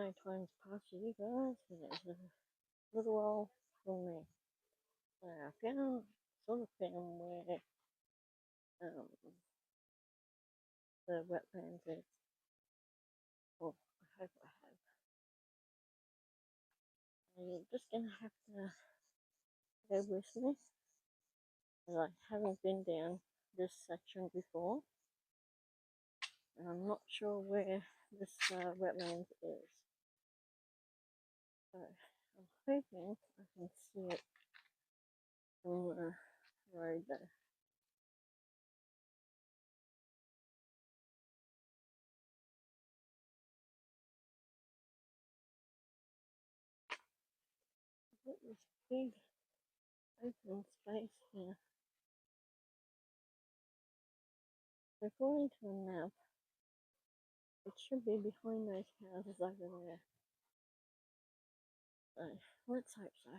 many times past you guys, but it's a little while for me. So I found where um, the wetlands is. Well, I hope I have. And you're just gonna have to go with me, as I haven't been down this section before, and I'm not sure where this wetlands is. So I'm hoping I can see it from the road there. I've got this big open space here. So according to the map, it should be behind those houses over there. So let's hope so.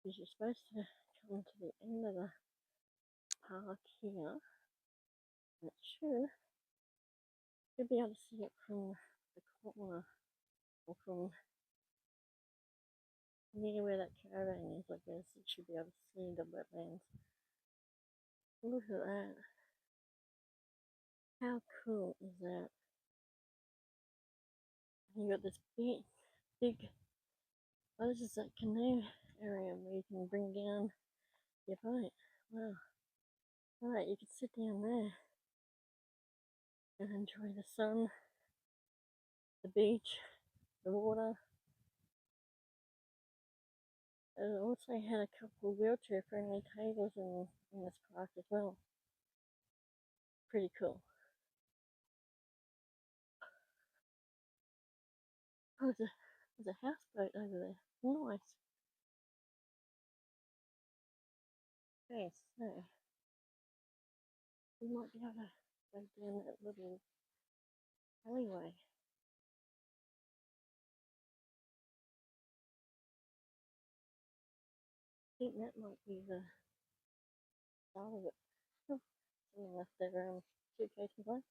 Because you're supposed to come to the end of the park here, and it should be able to see it from the corner, or from near where that caravan is. I guess you should be able to see the wetlands. Look at that. How cool is that? You got this big, oh, this is that canoe area where you can bring down your boat. Wow. Alright, you can sit down there and enjoy the sun, the beach, the water. It also had a couple of wheelchair friendly tables in this park as well. Pretty cool. Oh, there's a houseboat over there. Nice. Okay, so we might be able to go down that little alleyway. I think that might be the start of it. Oh, someone left their suitcase behind.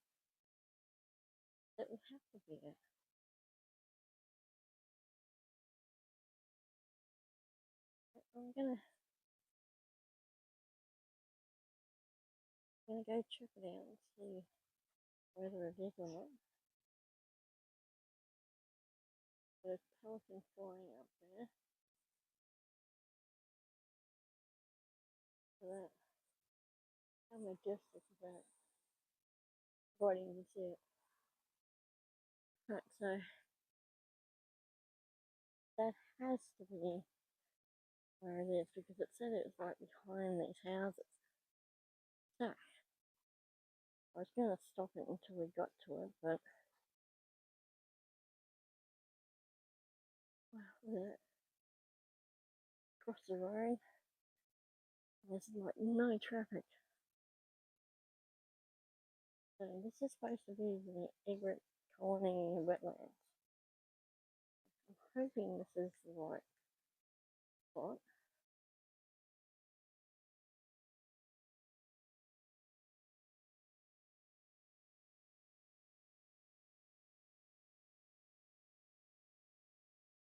That would have to be it. I'm gonna go check it out and see whether it is or not. There's pelicans flying up there. So that, how majestic is that? I didn't even see it. Right, so that has to be where it is, because it said it was right behind these houses. So I was going to stop it until we got to it, but wow, look at that. Across the road, there's like no traffic. So this is supposed to be the Egret Colony Wetlands. I'm hoping this is the right spot.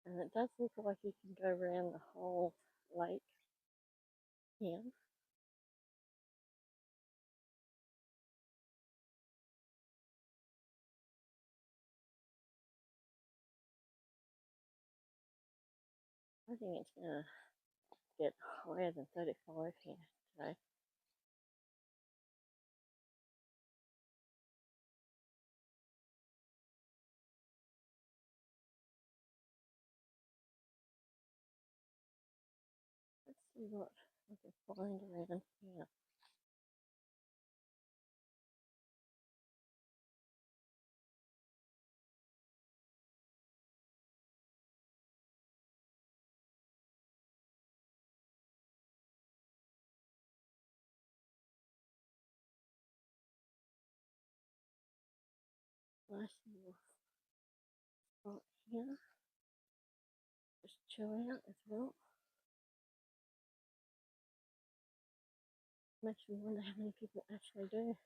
And it does look like you can go around the whole lake here. I think it's going to get higher than 35 here today. Let's see what we can find around here. nice little spot here. Just chill out as well. Makes me wonder how many people actually do.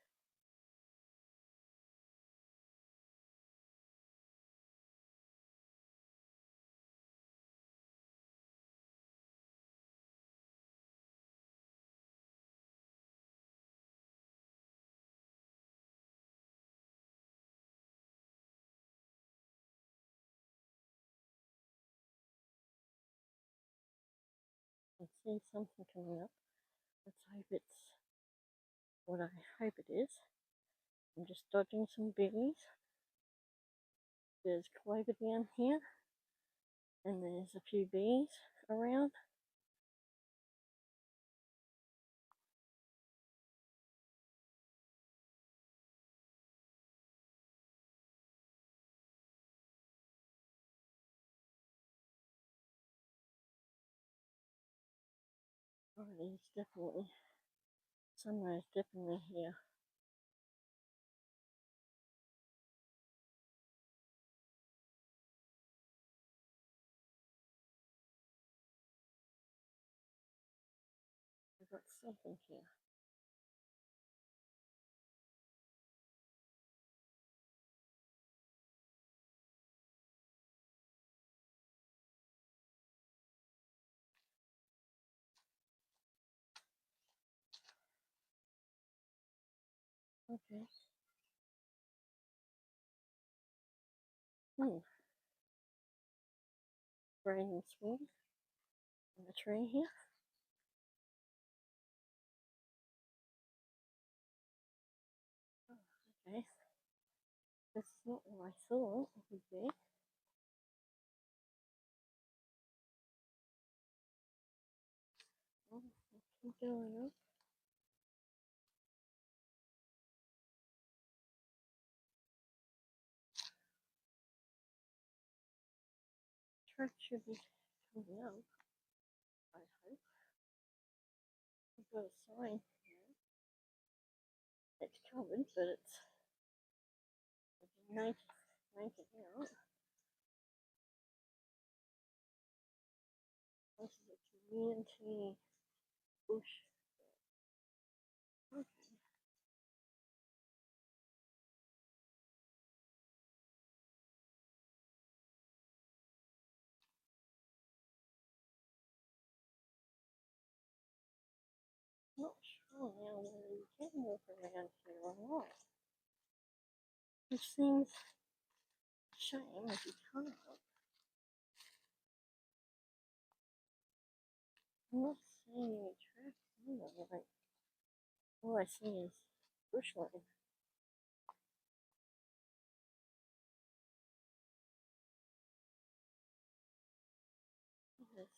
I see something coming up. Let's hope it's what I hope it is. I'm just dodging some bees. There's clover down here, and there's a few bees around. Oh, there's definitely sunrise definitely here. I've got something here. Okay. Brain swing in the tree here. Oh, okay. This is not what I thought it would be. Oh, keep going up. Track should be coming up, I hope. I've got a sign here. It's covered, but it's naked out. This is a community bush. Okay. Not sure now whether you can walk around here or not. Which seems a shame if you can't. I'm not seeing any tracks either. Like, all I see is bushland. There's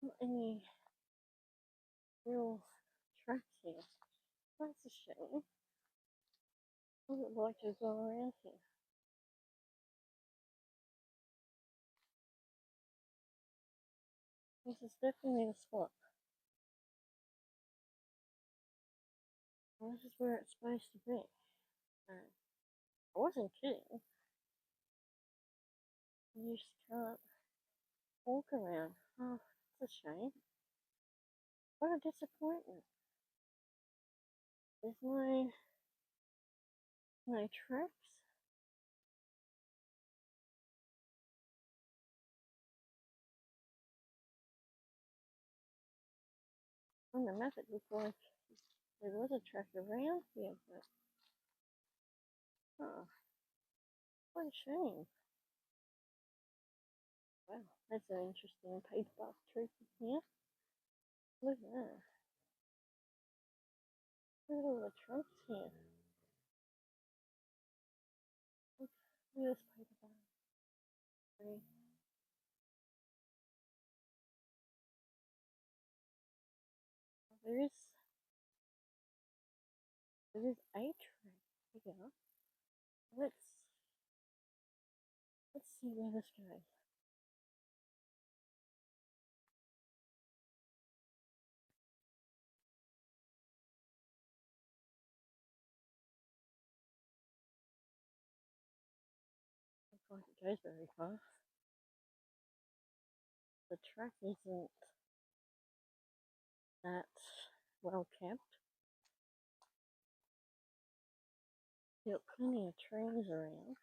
not any real tracks here. That's a shame. I would like to go around here. This is definitely the spot. This is where it's supposed to be. I wasn't kidding. You just can't walk around. Oh, that's a shame. What a disappointment. There's no tracks. On the map it looked like there was a track around here, but oh, what a shame. Wow, that's an interesting paperback tree here. Look at that. Look at all the tracks here. Look at this paperback tree. There is a track here. Let's let's see where this goes. like it goes very far. The track isn't that well kept. There are plenty of trees around.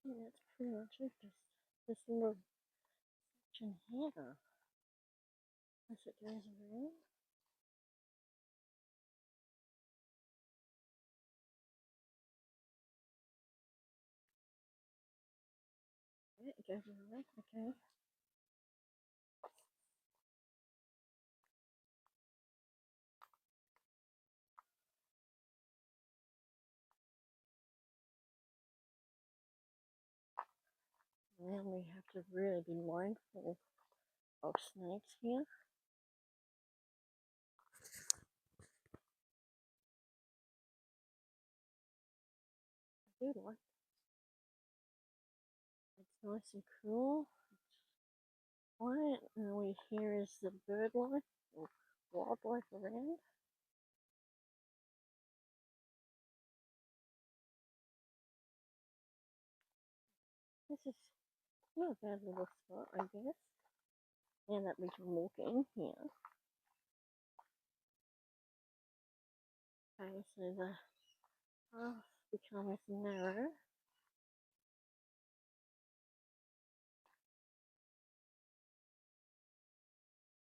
Yeah, that's pretty much it. Just this little section here. As it goes around. Yeah, it goes around. Okay. Now we have to really be mindful of snakes here. I do like it. It's nice and cool. It's quiet, and all we hear is the bird life or wildlife around. This is not a bad little spot, I guess. Now that we can walk in here. Okay, so the path becomes narrow.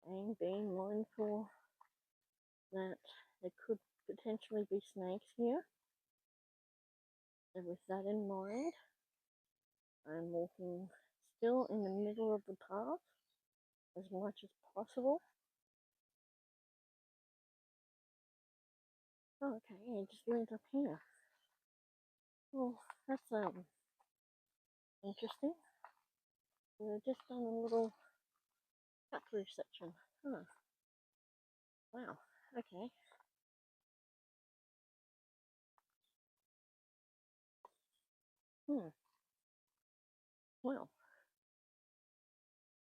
And being mindful that there could potentially be snakes here. And with that in mind, I'm walking still in the middle of the path as much as possible. Oh, okay, it just went up here. Well, that's interesting. We've just done a little cut through section. Huh. Wow. Okay. Well.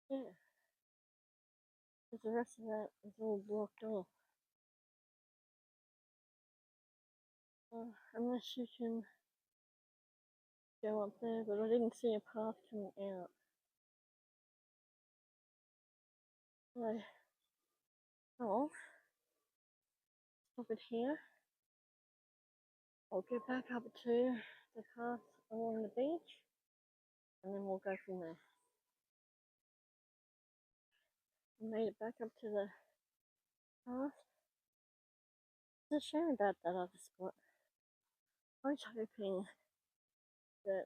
Yeah. Because the rest of that is all blocked off. Unless you can go up there, but I didn't see a path coming out. So, I'll stop it here. I'll get back up to the path along the beach, and then we'll go from there. I made it back up to the path. It's a shame about that other spot. I was hoping that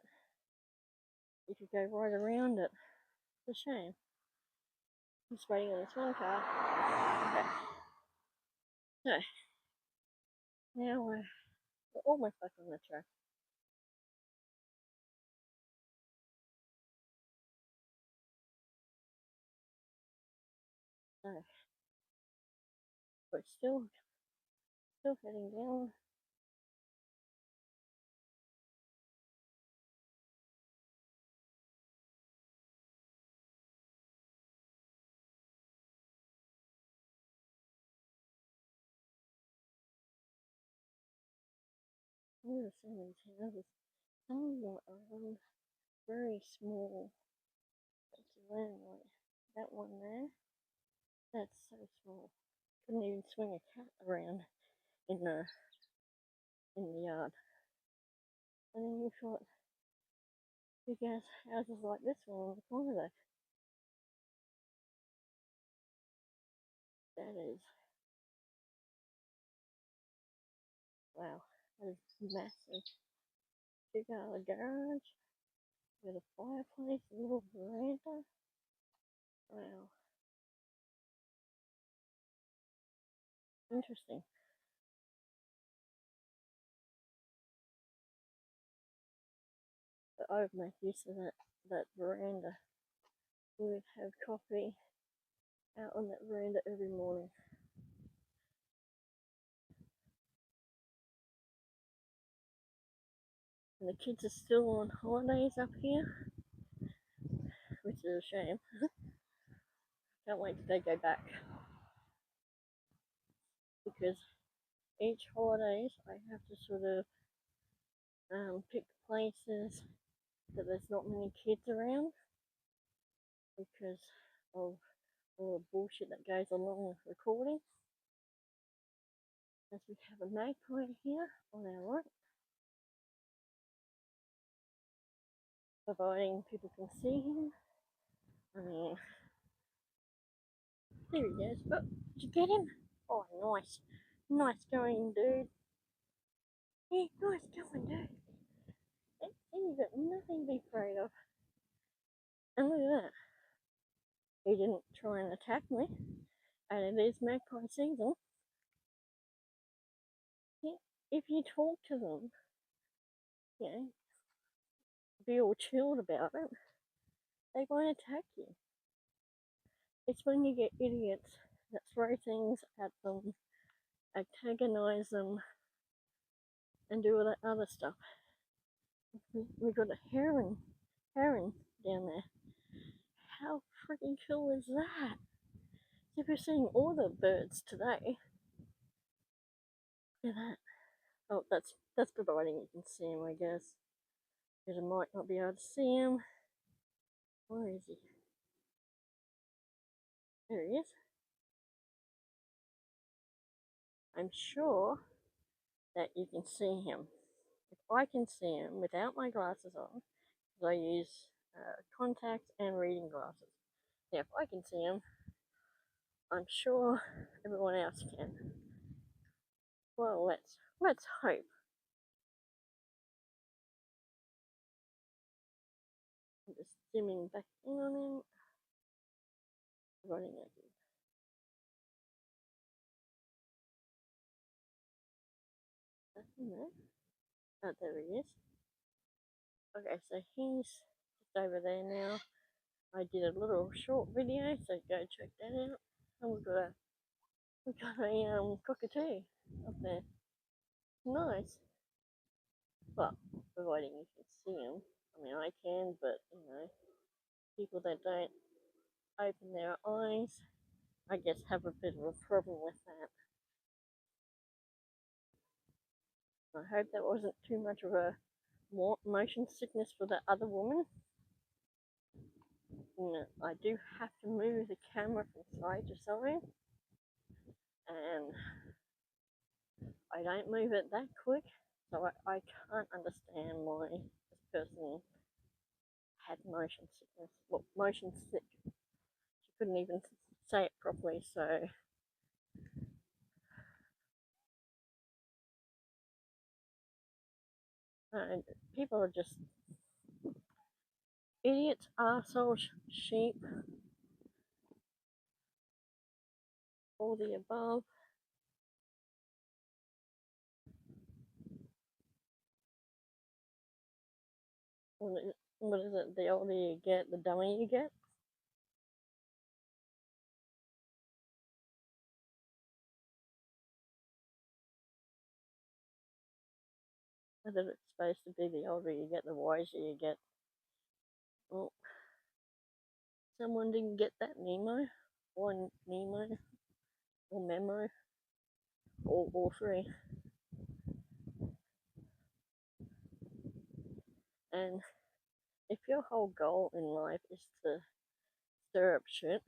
you could go right around it. It's a shame. I'm just waiting on this one car. Okay. So, now we're almost back on the track. So, we're still heading down. All the some of these houses, some of them are very small. Like that one there, that's so small. Couldn't even swing a cat around in the yard. And then you've got big ass houses like this one on the corner there. That is, wow, that is massive. You got a garage with a fireplace, a little veranda. Wow, interesting. But I would make use of that veranda. We would have coffee out on that veranda every morning. And the kids are still on holidays up here, which is a shame. Can't wait till they go back. Because each holidays I have to sort of pick places that there's not many kids around because of all the bullshit that goes along with recording. As we have a magpie here on our right, providing people can see him. I mean, there he goes. Oh, did you get him? Oh, nice. Nice going, dude. Yeah, nice going, dude. You've got nothing to be afraid of. And look at that. He didn't try and attack me. And it is magpie season. Yeah, if you talk to them, you know, be all chilled about it, they won't attack you. It's when you get idiots that throw things at them, antagonize them, and do all that other stuff. We've got a heron down there. How freaking cool is that? If you're seeing all the birds today, look at that. Oh, that's providing you can see him, I guess. Because I might not be able to see him. Where is he? There he is. I'm sure that you can see him. If I can see him without my glasses on, because I use contacts and reading glasses. Yeah, if I can see him, I'm sure everyone else can. Well, let's hope. I'm just zooming back in on him. Running at you. Nothing there. Oh, there he is. Okay, so he's just over there now. I did a little short video, so go check that out. And we've got a cockatoo up there. Nice. Well, providing you can see him. I mean, I can, but people that don't open their eyes, I guess, have a bit of a problem with that. I hope that wasn't too much of a motion sickness for the other woman. I do have to move the camera from side to side, and I don't move it that quick, so I can't understand why this person had motion sickness. Well, motion sick. She couldn't even say it properly, so people are just idiots, arseholes, sheep, all the above. What is it? The older you get, the dumber you get. I thought it's supposed to be the older you get, the wiser you get. Well, someone didn't get that memo, or Nemo, or memo, or all three. And if your whole goal in life is to stir up shit,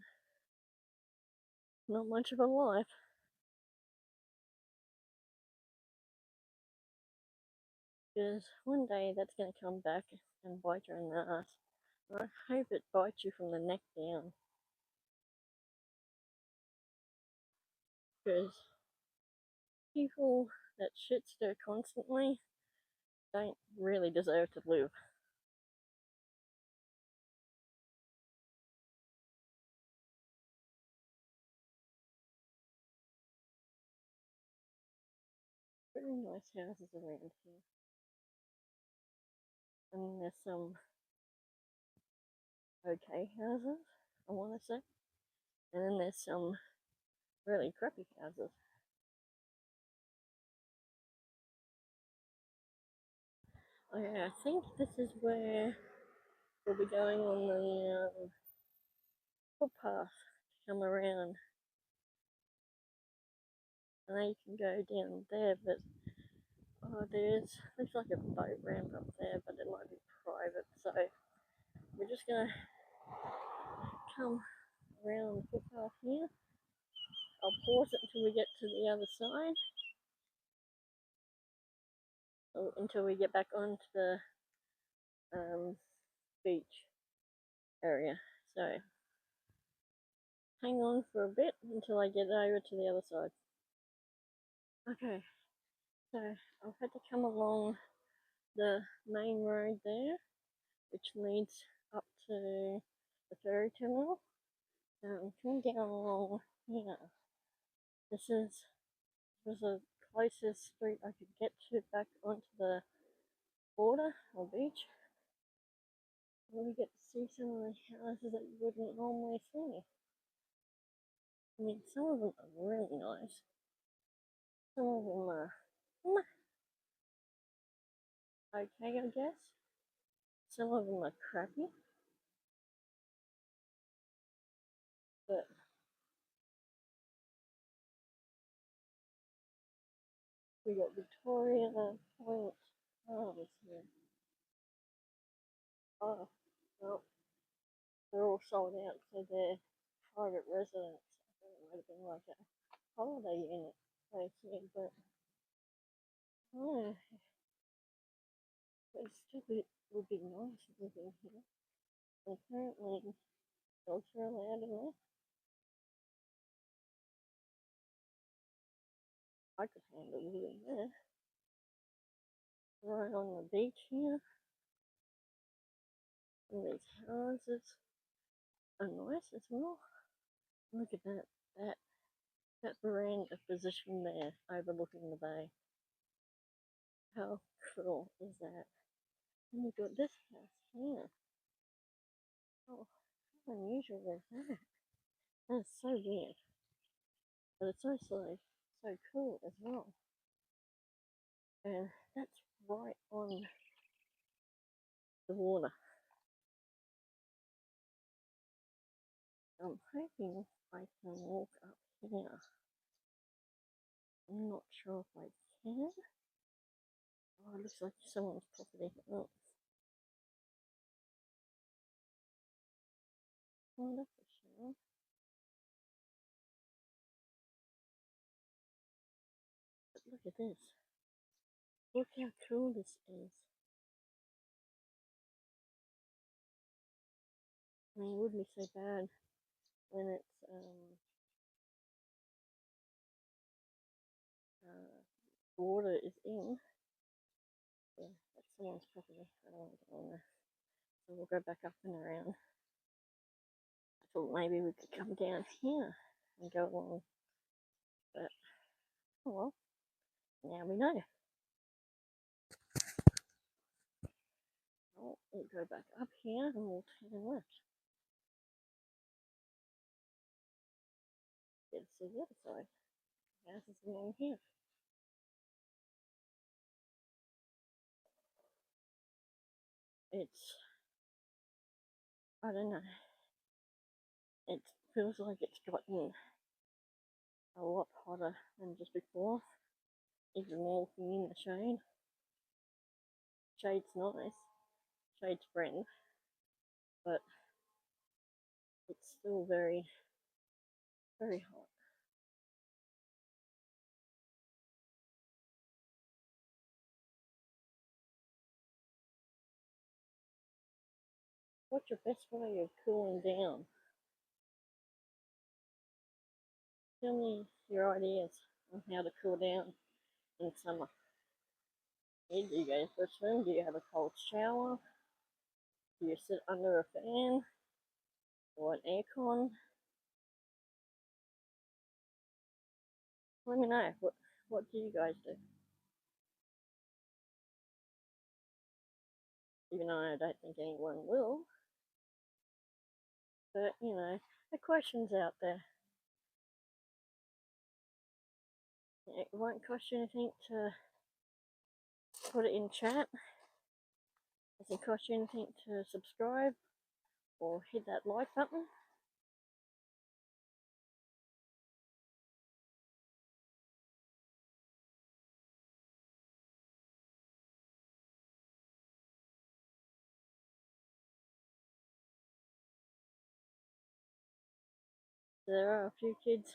not much of a life. Because one day that's going to come back and bite you in the ass. And I hope it bites you from the neck down. Because people that shit stir constantly don't really deserve to live. Very nice houses around here. And there's some okay houses, I want to say. And then there's some really crappy houses. Okay, I think this is where we'll be going on the footpath to come around. I know you can go down there, but looks like a boat ramp up there, but it might be private, so we're just gonna come around the footpath here. I'll pause it until we get to the other side, or until we get back onto the beach area. So hang on for a bit until I get over to the other side. Okay, so I've had to come along the main road there, which leads up to the ferry terminal. So I'm coming down along here. This was the closest street I could get to back onto the border or beach. And we get to see some of the houses that you wouldn't normally see. I mean, some of them are really nice. Some of them are okay, I guess. Some of them are crappy. But we got Victoria Point Farms here. Oh, well, they're all sold out, so they're private residents. I think it might have been like a holiday unit place here, but oh, it still would be nice living here. And apparently, dogs are allowed in there. I could handle living there. Right on the beach here. And these houses are nice as well. Look at that veranda position there, overlooking the bay. How cool is that? And you've got this house here. Oh, how unusual is that? That's so weird. But it's also so cool as well. And that's right on the water. I'm hoping I can walk up here. I'm not sure if I can. Oh, it looks like someone's property. Oh, that's a shame. But look at this. Look how cool this is. I mean, it wouldn't be so bad when it's water is in. Yeah, that's someone's property. I don't want to go on there. So we'll go back up and around. I thought maybe we could come down here and go along. But, oh well, now we know. Oh, we'll go back up here and we'll turn left. Get to see the other side. The house is along here. I don't know. It feels like it's gotten a lot hotter than just before. Even walking in the shade. Shade's nice. Shade's friend. But it's still very, very hot. What's your best way of cooling down? Tell me your ideas on how to cool down in summer. Do you go for a swim? Do you have a cold shower? Do you sit under a fan or an aircon? Let me know. What do you guys do? Even though I don't think anyone will. But, you know, the question's out there. It won't cost you anything to put it in chat. It doesn't cost you anything to subscribe or hit that like button. There are a few kids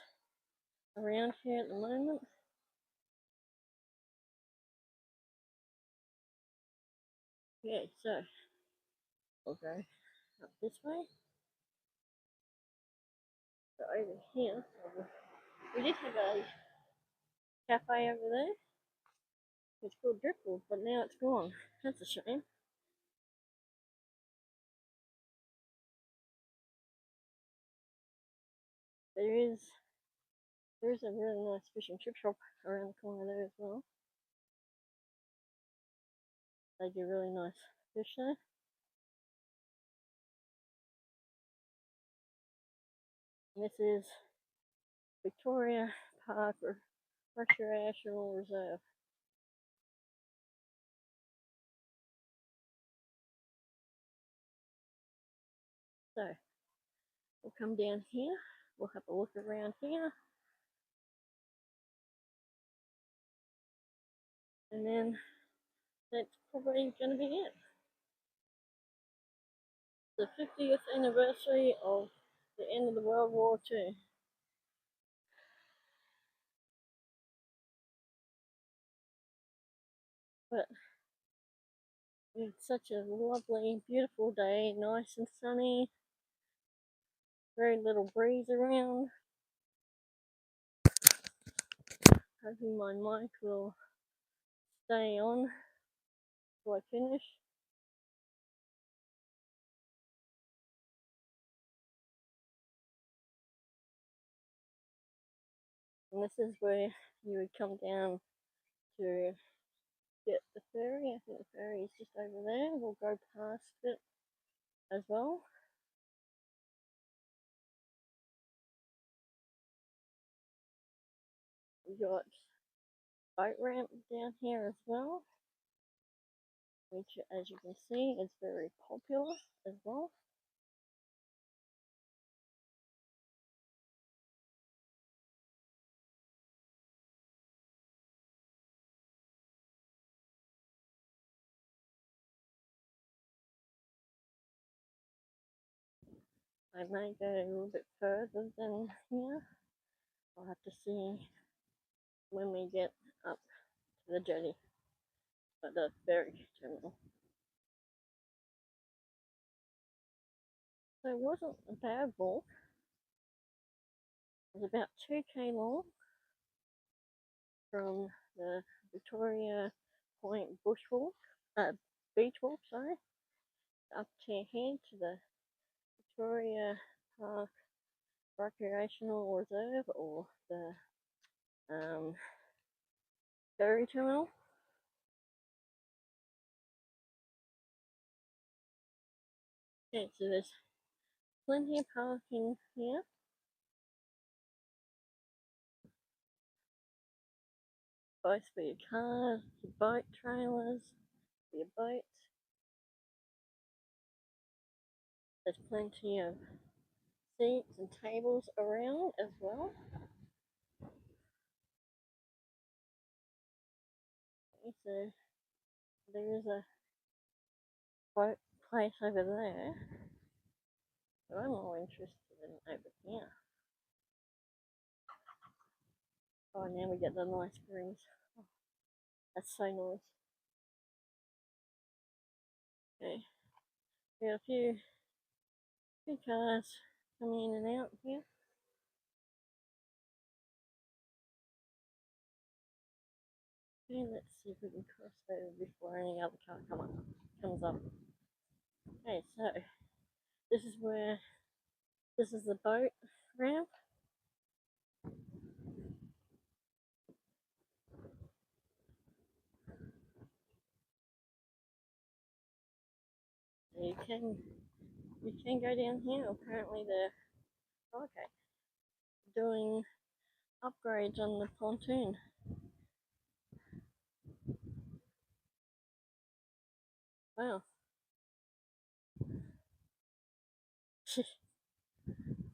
around here at the moment. Yeah, so we'll go up this way. So over here, we did have a cafe over there. It's called Driftwood, but now it's gone. That's a shame. There is a really nice fish and chip shop around the corner there as well. They do really nice fish there. And this is Victoria Park Recreational Reserve. So we'll come down here. We'll have a look around here. And then that's probably going to be it. The 50th anniversary of the end of the World War II. But it's such a lovely, beautiful day, nice and sunny, very little breeze around. Hoping my mic will stay on till I finish. And this is where you would come down to get the ferry. I think the ferry is just over there. We'll go past it as well. We've got boat ramp down here as well, which as you can see is very popular as well. I may go a little bit further than here. I'll have to see when we get up to the jetty at the ferry terminal. So it wasn't a bad walk. It was about 2k long from the Victoria Point beach walk, up to here to the Victoria Park Recreational Reserve, or the ferry terminal. Okay, so there's plenty of parking here. Both for your cars, your boat trailers, for your boats. There's plenty of seats and tables around as well. So there is a boat place over there, but I'm more interested in over here. Oh, now we get the nice breeze. Oh, that's so nice. Okay, we got a few cars coming in and out here. Okay, let's see if we can cross over before any other car comes up. Okay, so this is the boat ramp. So you can go down here. Apparently they're doing upgrades on the pontoon. Wow.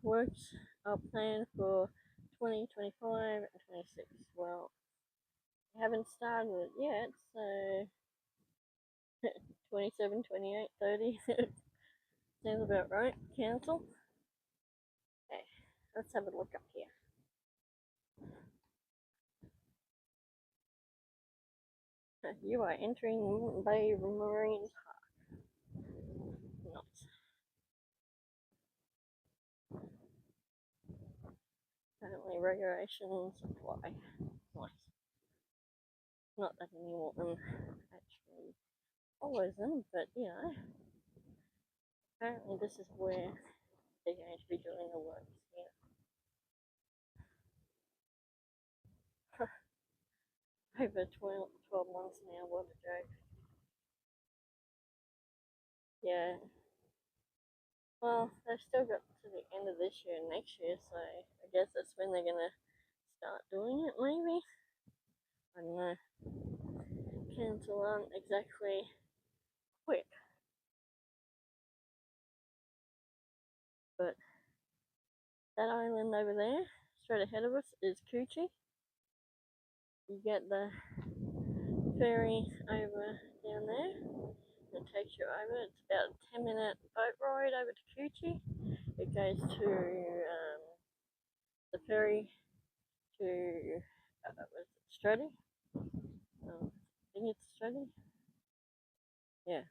Works are planned for 2025 and 26. Well, I haven't started it yet, so 27, 28, 30 sounds about right. Cancel. Okay, Let's have a look up here. You are entering Moreton Bay Marine Park. Nice. Apparently regulations apply. Nice. Not that anyone actually follows them, but you know, apparently this is where they're going to be doing the work here. Over 12 months now, what a joke. Yeah. Well, they've still got to the end of this year and next year, so I guess that's when they're gonna start doing it, maybe? I don't know. Cancel aren't exactly quick, but that island over there, straight ahead of us, is Coochie. You get the ferry over down there. It takes you over. It's about a 10-minute boat ride over to Coochie. It goes to the ferry to Struddy. I think it's Struddy. Yeah.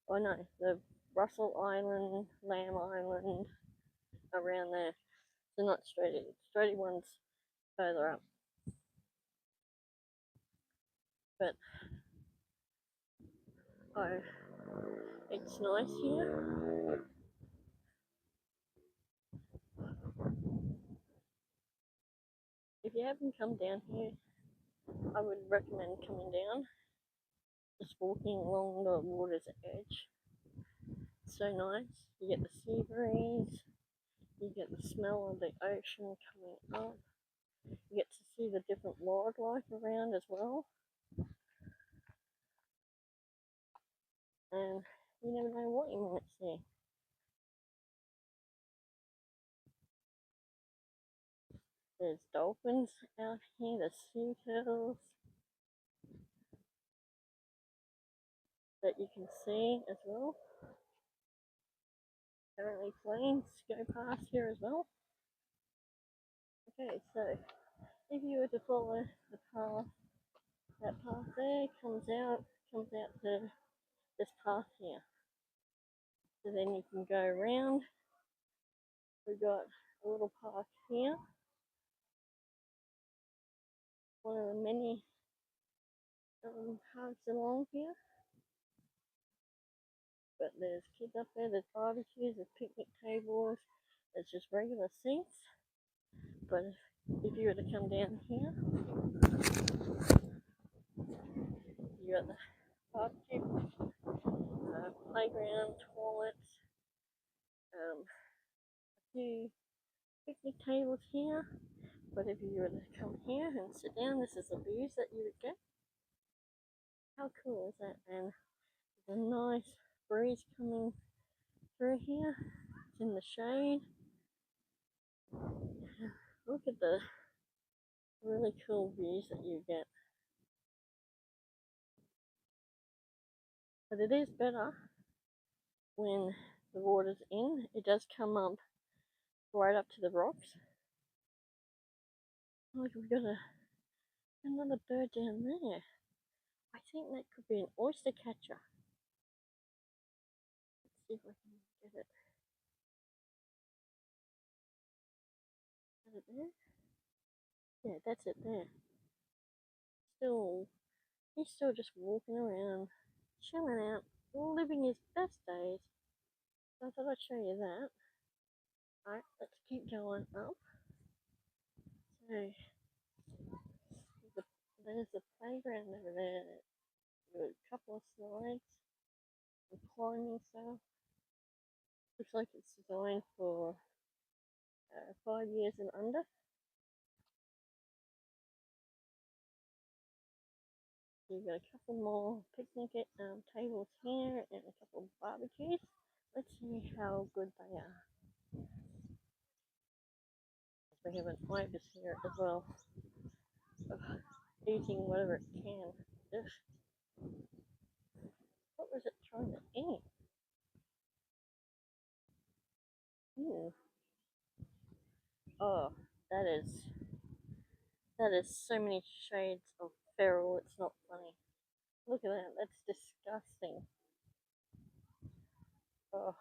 Oh no, the Russell Island, Lamb Island, around there. So not Struddy. Struddy one's further up. But oh, it's nice here. If you haven't come down here, I would recommend coming down. Just walking along the water's edge. It's so nice. You get the sea breeze. You get the smell of the ocean coming up. You get to see the different wildlife around as well. And you never know what you might see. There's dolphins out here, there's sea turtles that you can see as well. Apparently planes go past here as well. Okay, so if you were to follow the path, that path there comes out to this path here. So then you can go around. We've got a little park here. One of the many parks along here. But there's kids up there, there's barbecues, there's picnic tables, there's just regular seats. But if you were to come down here, you got the barbecue, playground, toilets, a few picnic tables here. But if you were to come here and sit down, this is the views that you would get. How cool is that? And there's a nice breeze coming through here. It's in the shade. Look at the really cool views that you get. But it is better when the water's in. It does come up right up to the rocks. Look, we've got another bird down there. I think that could be an oyster catcher. Let's see if I can get it. Is it there? Yeah, that's it there. He's still just walking around, chilling out, living his best days. So I thought I'd show you that. Alright, let's keep going up. So, there's a playground over there. There's a couple of slides and climbing stuff. Looks like it's designed for 5 years and under. You've got a couple more picnic tables here and a couple of barbecues. Let's see how good they are. We have an ibis here as well, eating whatever it can. What was it trying to eat? Ew. Oh, that is that is so many shades of feral. It's not funny. Look at that. That's disgusting. Oh,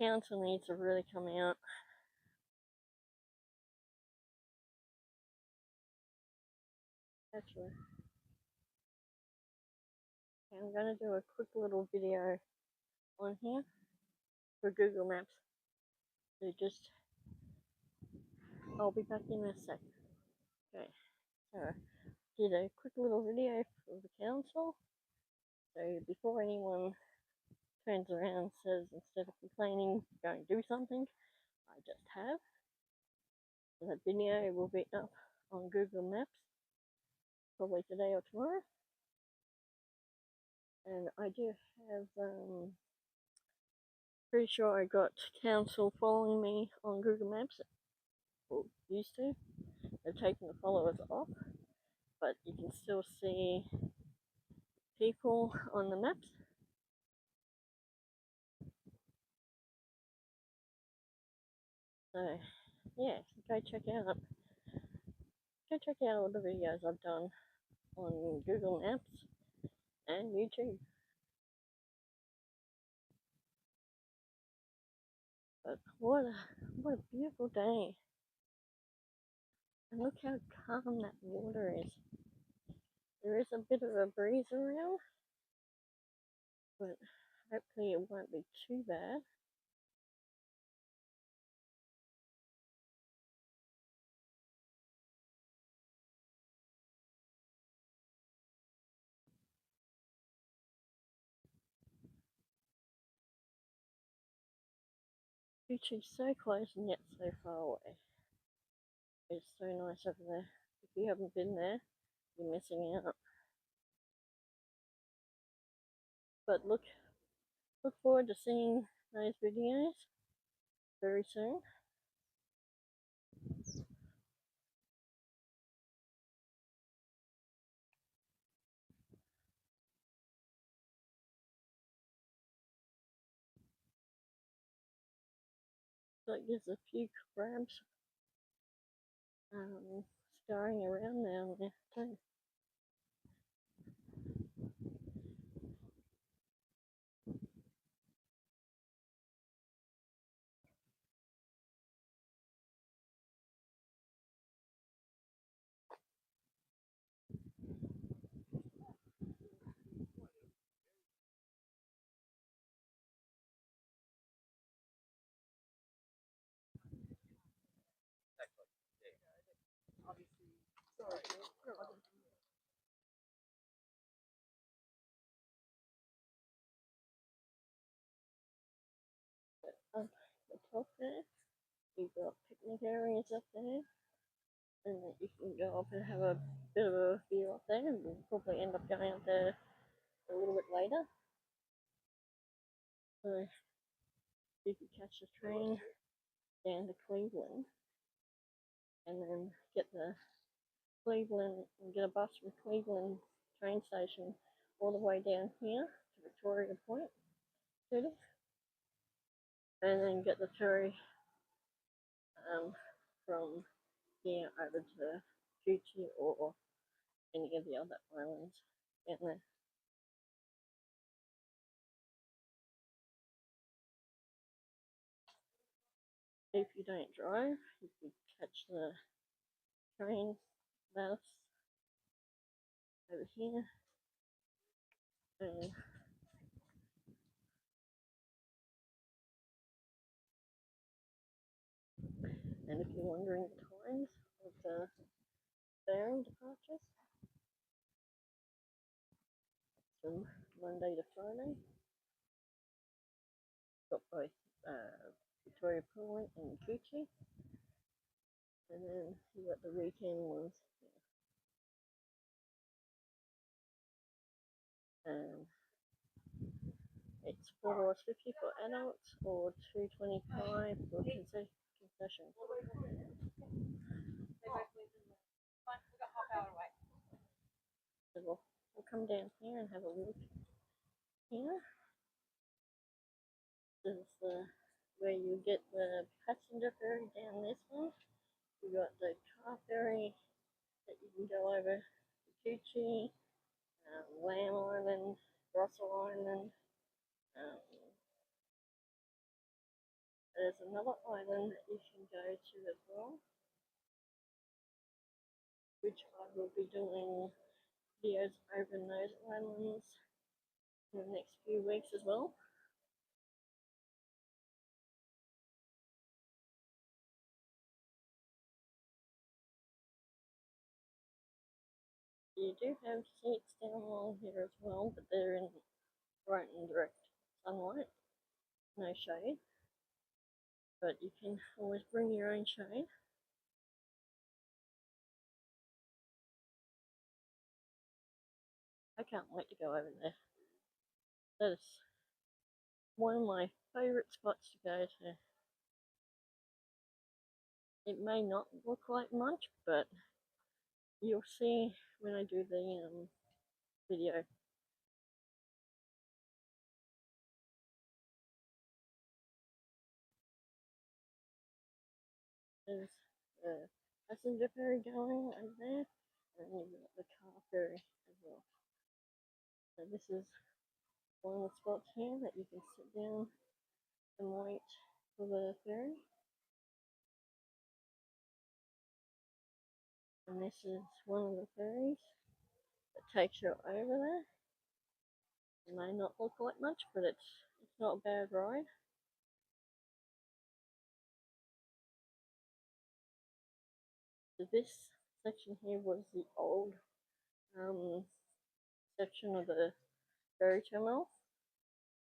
council needs to really come out. Actually, I'm gonna do a quick little video on here for Google Maps. So just, I'll be back in a sec. Okay, so did a quick little video for the council. So before anyone turns around and says instead of complaining, go and do something, I just have. So that video will be up on Google Maps probably today or tomorrow. And I do have, pretty sure I got council following me on Google Maps, or used to. They've taken the followers off, but you can still see people on the maps. So yeah, go check out all the videos I've done on Google Maps and YouTube. But what a beautiful day. And look how calm that water is. There is a bit of a breeze around, but hopefully it won't be too bad. Fuji's so close and yet so far away. It's so nice over there. If you haven't been there, you're missing out. But look forward to seeing those videos very soon. So there's a few crabs scurrying around down there too. Up the top there, you've got picnic areas up there, and you can go up and have a bit of a view up there, and we'll probably end up going up there a little bit later. So you can catch the train down to Cleveland, and then get a bus from Cleveland train station all the way down here to Victoria Point City, and then get the ferry from here over to Fiji or any of the other islands down there. If you don't drive, you can catch the train bus over here, and if you're wondering the times of the ferry departures, from Monday to Friday, got both Victoria Point and Coogee, and then you got the weekend ones. And it's $4.50 for adults or $2.25 for concession. So we'll come down here and have a look here. This is the where you get the passenger ferry down this one. You got the car ferry that you can go over Kikuchi, Lamb Island, Russell Island. Um, there's another island that you can go to as well, which I will be doing videos over in those islands in the next few weeks as well. You do have seats down along here as well, but they're in right in direct sunlight, no shade. But you can always bring your own shade. I can't wait to go over there. That is one of my favourite spots to go to. It may not look like much, but you'll see when I do the video. There's the passenger ferry going over there, and you've got the car ferry as well. So this is one of the spots here that you can sit down and wait for the ferry. And this is one of the ferries that takes you over there. It may not look like much, but it's not a bad ride. So this section here was the old section of the ferry terminal,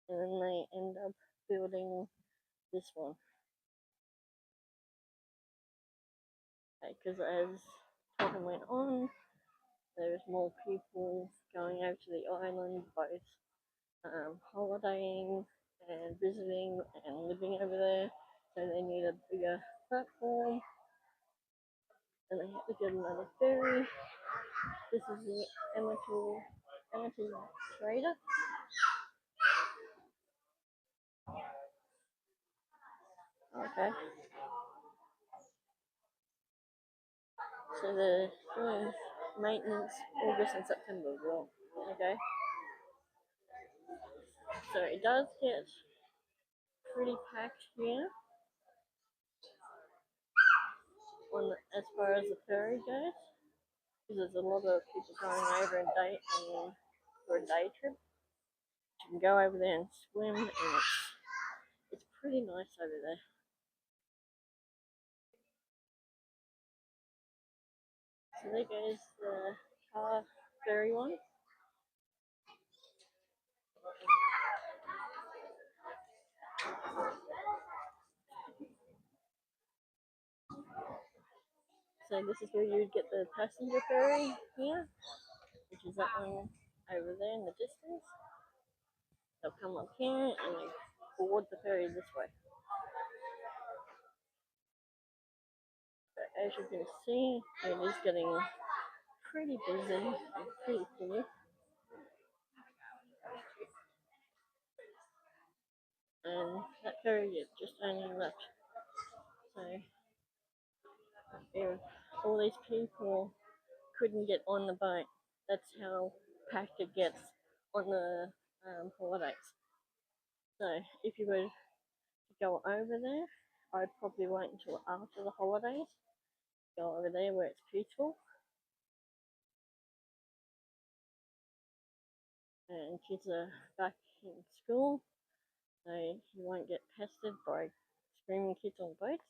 and then they end up building this one. Okay, because as time went on, there's more people going over to the island, both holidaying and visiting and living over there. So they need a bigger platform, and they have to get another ferry. This is the Amity Trader. Okay. So they're doing maintenance August and September as well. Okay. So it does get pretty packed here as far as the ferry goes, because there's a lot of people going over for a day trip. You can go over there and swim, and it's pretty nice over there. So there goes the car ferry one. So this is where you would get the passenger ferry here, which is that one over there in the distance. They'll come up here and they board the ferry this way. But as you can see, it is getting pretty busy and pretty full. And that ferry is just only left. So if all these people couldn't get on the boat, that's how packed it gets on the holidays. So if you were to go over there, I'd probably wait until after the holidays. Go over there where it's peaceful. And kids are back in school, so you won't get pestered by screaming kids on boats.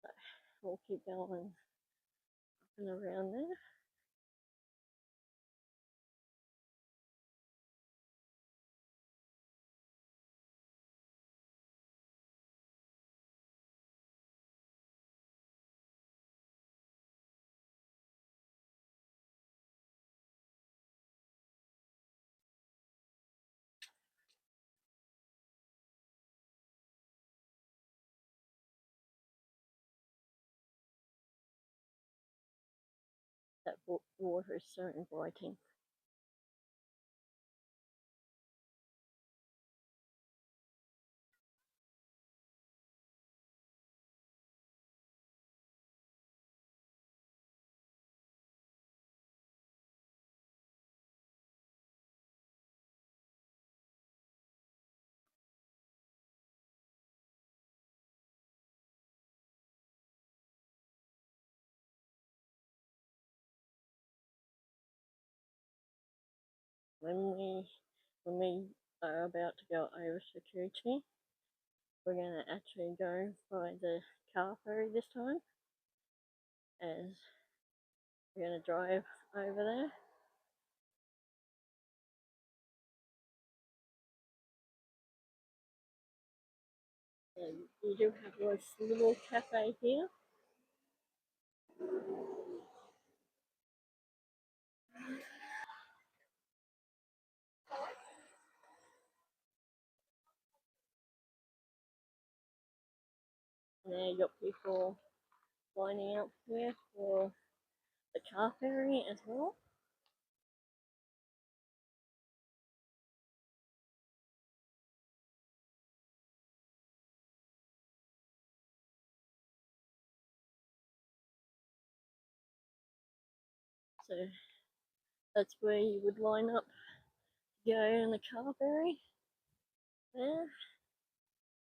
So we'll keep going up and around there. That water is so inviting. when we are about to go over to Coogee, we're going to actually go by the car ferry this time, as we're going to drive over there. And you do have this little cafe here. And there you got people lining up here for the car ferry as well. So that's where you would line up to go in the car ferry. There.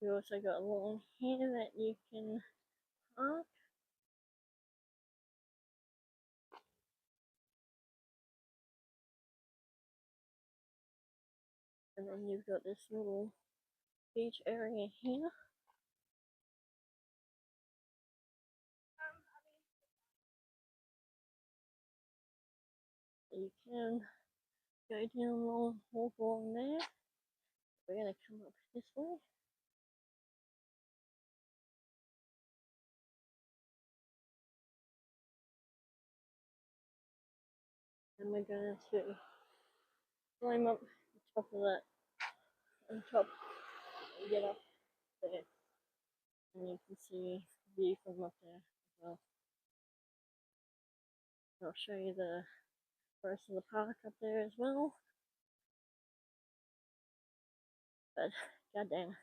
You also got a line here that you can park. And then you've got this little beach area here. You can go down along, walk along there. We're going to come up this way. And we're going to climb up the top of that, on top, and get up there. And you can see the view from up there as well. I'll show you the rest of the park up there as well. But goddamn,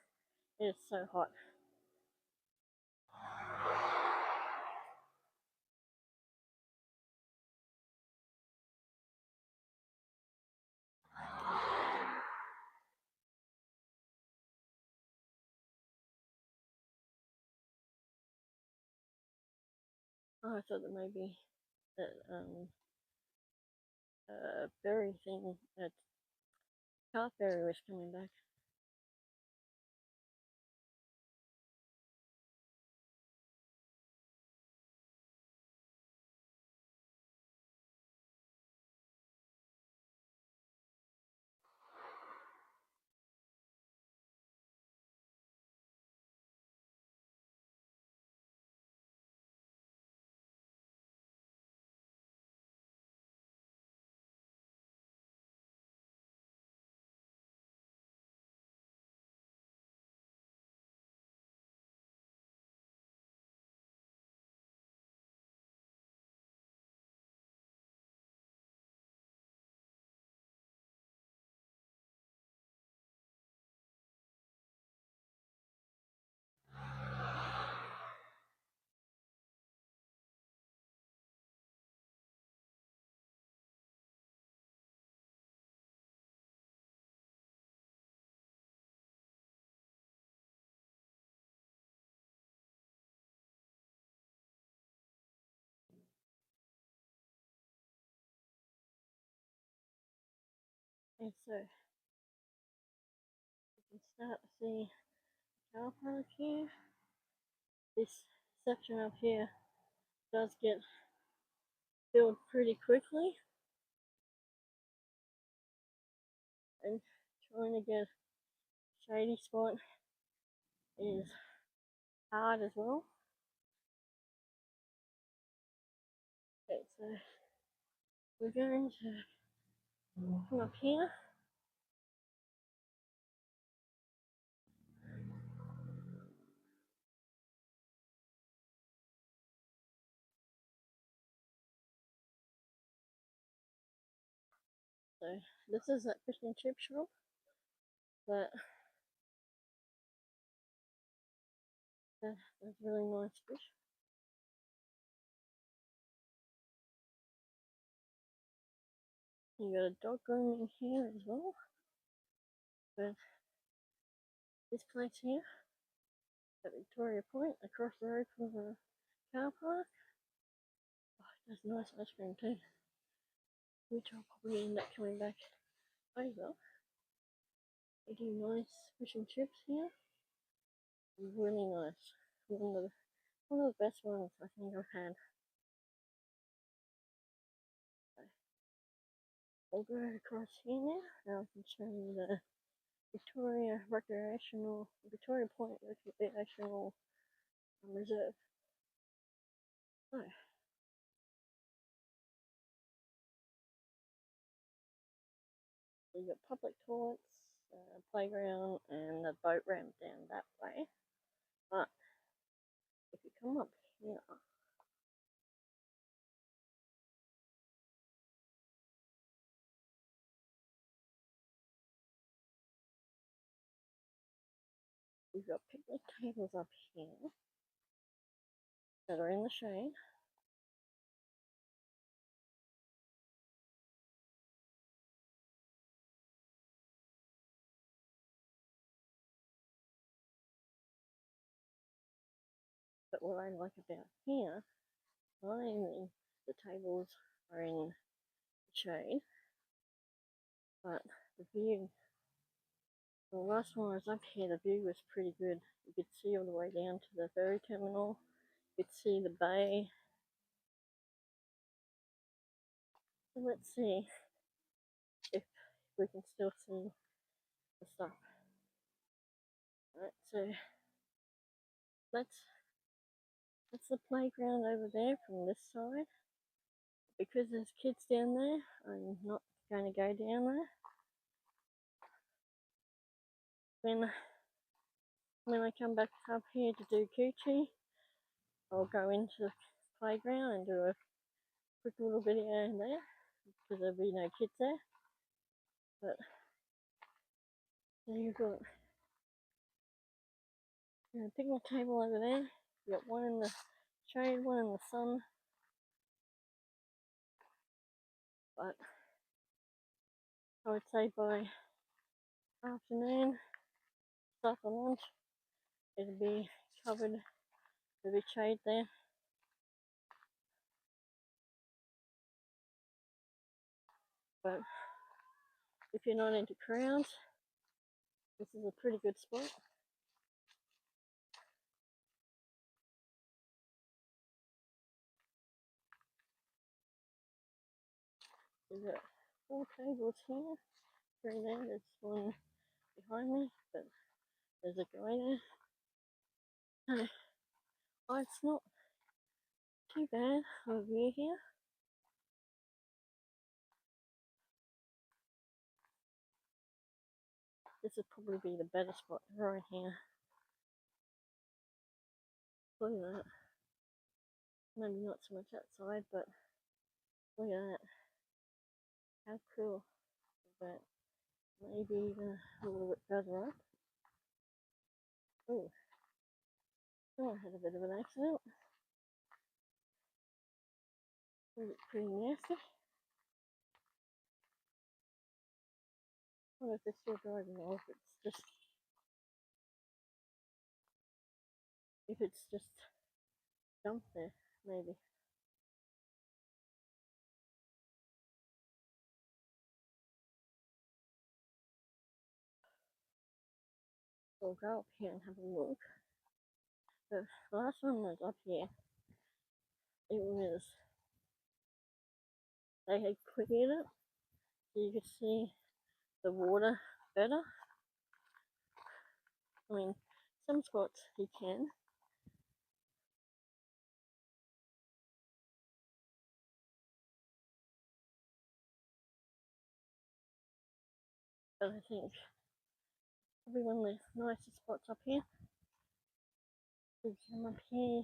it is so hot. Oh, I thought that maybe that berry thing, that car ferry was coming back. And so you can start to see the car park here. This section up here does get filled pretty quickly, and trying to get a shady spot is hard as well. Okay, so we're going to come up here. So this is that fish and chip shop that has really nice fish. You got a dog grooming here as well. But this place here at Victoria Point, across the road from the car park, oh, there's nice ice cream too, which I'll probably end up coming back over. Eating nice fish and chips here. Really nice. One of the best ones I think I've had. I'll go across here now. Now I can show you the Victoria Point Recreational Reserve. So, you've got public toilets, playground, and the boat ramp down that way. But if you come up here, you've got picnic tables up here that are in the shade. But what I like about here, not only the tables are in the shade, but the view. The last time I was up here, the view was pretty good. You could see all the way down to the ferry terminal. You could see the bay. So let's see if we can still see the stuff. Alright, so that's the playground over there from this side. Because there's kids down there, I'm not going to go down there. When I come back up here to do coochie, I'll go into the playground and do a quick little video in there because there'll be no kids there. But there you've got a picnic table over there. You've got one in the shade, one in the sun. But I would say by afternoon, after lunch, it'll be covered with a shade there. But if you're not into crowds, this is a pretty good spot. There's got 4 tables here, 3 there, there's one behind me, but there's a guy there. Oh, it's not too bad of a view here. This would probably be the better spot right here. Look at that. Maybe not so much outside, but look at that. How cool is that? Maybe even a little bit further up. Oh, I had a bit of an accident. Pretty nasty. I wonder if they're still driving or if it's just dumped there, maybe. We'll go up here and have a look. The last one was up here. They had cleared it so you could see the water better. I mean, some spots you can. But I think probably one of the nicest spots up here. You come up here.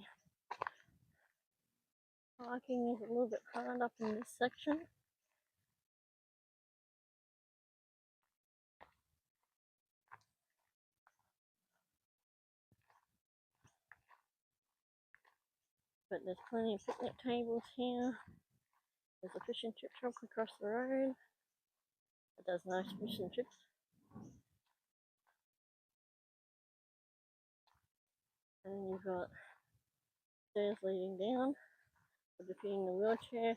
Parking is a little bit hard up in this section. But there's plenty of picnic tables here. There's a fish and chip shop across the road. It does nice fish and chips. And then you've got stairs leading down. But if you're in the wheelchair,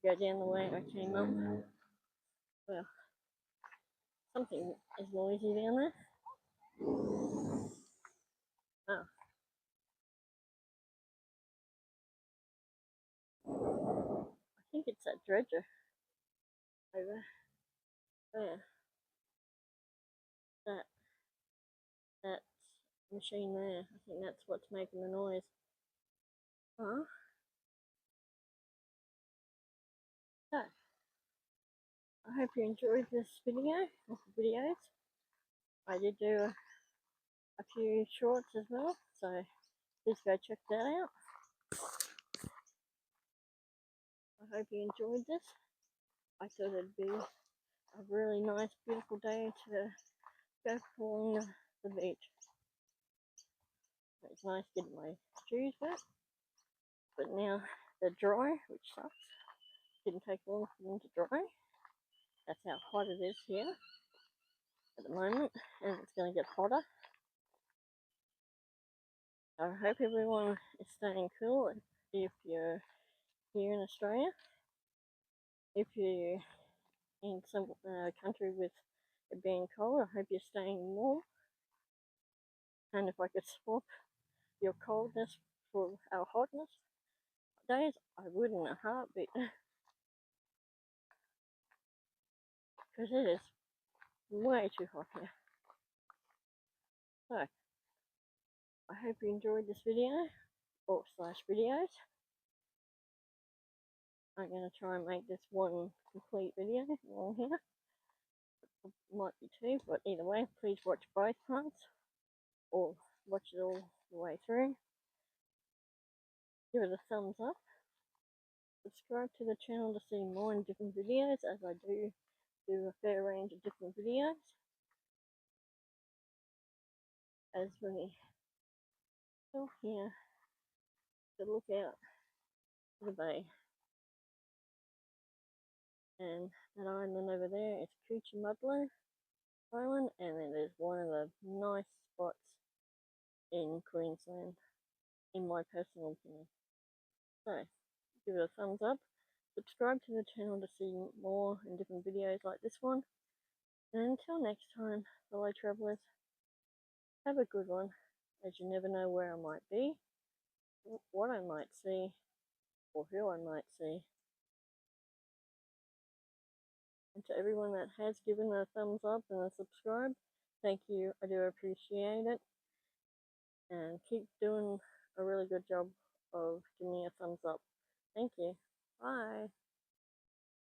go down the way I came up. Well, Something is noisy down there. Oh. I think it's that dredger over there. That machine there. I think that's what's making the noise. Oh. So, I hope you enjoyed this video or videos. I did do a few shorts as well, so please go check that out. I hope you enjoyed this. I thought it'd be a really nice, beautiful day to go along the beach. It's nice getting my shoes wet, but now they're dry, which sucks. Didn't take long for them to dry. That's how hot it is here at the moment, and it's going to get hotter. I hope everyone is staying cool if you're here in Australia. If you're in some country with it being cold, I hope you're staying warm. And if I could swap your coldness for our hotness days, I would in a heartbeat. Because it is way too hot here. So, I hope you enjoyed this video, or slash videos. I'm going to try and make this one complete video along here. It might be two, but either way, please watch both parts, or watch it all the way through. Give it a thumbs up. Subscribe to the channel to see more in different videos, as I do a fair range of different videos. As we go here to look out the bay. And that island over there is Coochiemudlo Island, and it is one of the nice spots in Queensland, in my personal opinion. So, give it a thumbs up. Subscribe to the channel to see more and different videos like this one. And until next time, fellow travellers, have a good one, as you never know where I might be, what I might see, or who I might see. And to everyone that has given a thumbs up and a subscribe, thank you. I do appreciate it. And keep doing a really good job of giving me a thumbs up. Thank you. Bye.